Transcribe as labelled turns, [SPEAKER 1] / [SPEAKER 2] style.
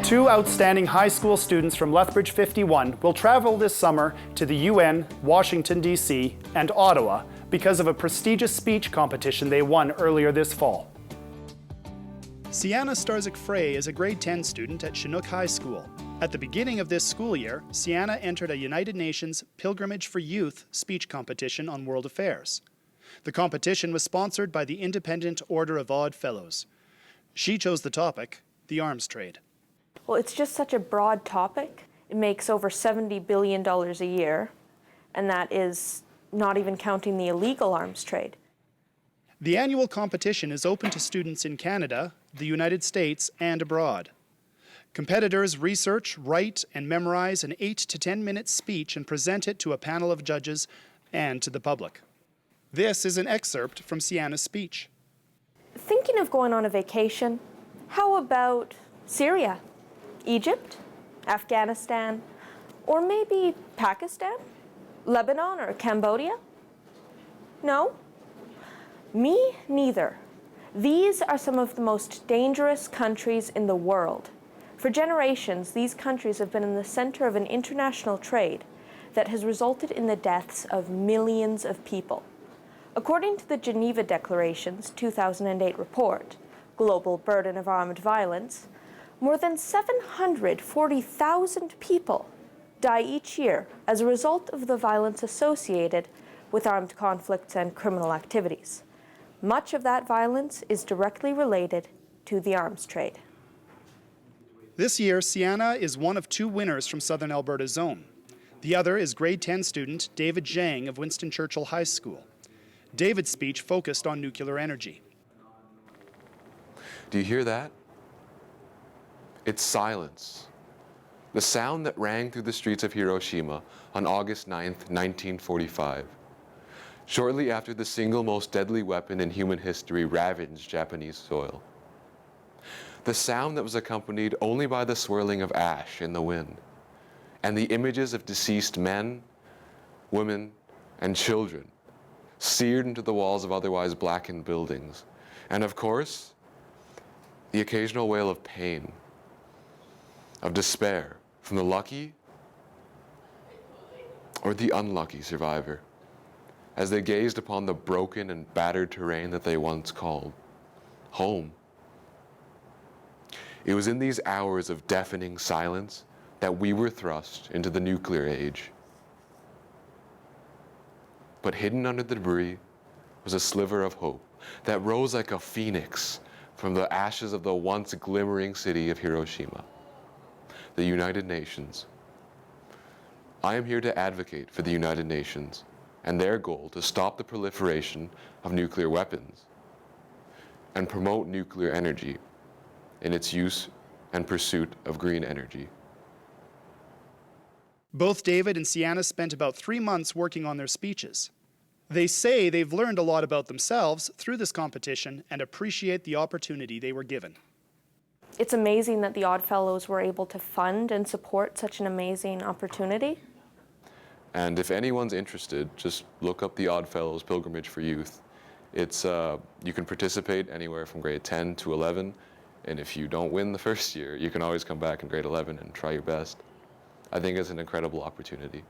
[SPEAKER 1] Two outstanding high school students from Lethbridge 51 will travel this summer to the UN, Washington, D.C., and Ottawa because of a prestigious speech competition they won earlier this fall. Sienna Starzyk-Frey is a grade 10 student at Chinook High School. At the beginning of this school year, Sienna entered a United Nations Pilgrimage for Youth speech competition on world affairs. The competition was sponsored by the Independent Order of Odd Fellows. She chose the topic, the arms trade.
[SPEAKER 2] Well, it's just such a broad topic. It makes over $70 billion a year, and that is not even counting the illegal arms trade.
[SPEAKER 1] The annual competition is open to students in Canada, the United States, and abroad. Competitors research, write, and memorize an 8 to 10 minute speech and present it to a panel of judges and to the public. This is an excerpt from Sienna's speech.
[SPEAKER 2] Thinking of going on a vacation, how about Syria? Egypt, Afghanistan, or maybe Pakistan, Lebanon, or Cambodia? No? Me neither. These are some of the most dangerous countries in the world. For generations, these countries have been in the center of an international trade that has resulted in the deaths of millions of people. According to the Geneva Declaration's 2008 report, Global Burden of Armed Violence, more than 740,000 people die each year as a result of the violence associated with armed conflicts and criminal activities. Much of that violence is directly related to the arms trade.
[SPEAKER 1] This year, Sienna is one of two winners from Southern Alberta's zone. The other is grade 10 student David Zhang of Winston Churchill High School. David's speech focused on nuclear energy.
[SPEAKER 3] Do you hear that? It's silence. The sound that rang through the streets of Hiroshima on August 9th, 1945, shortly after the single most deadly weapon in human history ravaged Japanese soil. The sound that was accompanied only by the swirling of ash in the wind, and the images of deceased men, women, and children seared into the walls of otherwise blackened buildings. And of course, the occasional wail of pain, of despair from the lucky or the unlucky survivor as they gazed upon the broken and battered terrain that they once called home. It was in these hours of deafening silence that we were thrust into the nuclear age. But hidden under the debris was a sliver of hope that rose like a phoenix from the ashes of the once glimmering city of Hiroshima. The United Nations. I am here to advocate for the United Nations and their goal to stop the proliferation of nuclear weapons and promote nuclear energy in its use and pursuit of green energy.
[SPEAKER 1] Both David and Sienna spent about 3 months working on their speeches. They say they've learned a lot about themselves through this competition and appreciate the opportunity they were given.
[SPEAKER 2] It's amazing that the Odd Fellows were able to fund and support such an amazing opportunity.
[SPEAKER 3] And if anyone's interested, just look up the Odd Fellows Pilgrimage for Youth. It's, you can participate anywhere from grade 10 to 11, and if you don't win the first year, you can always come back in grade 11 and try your best. I think it's an incredible opportunity.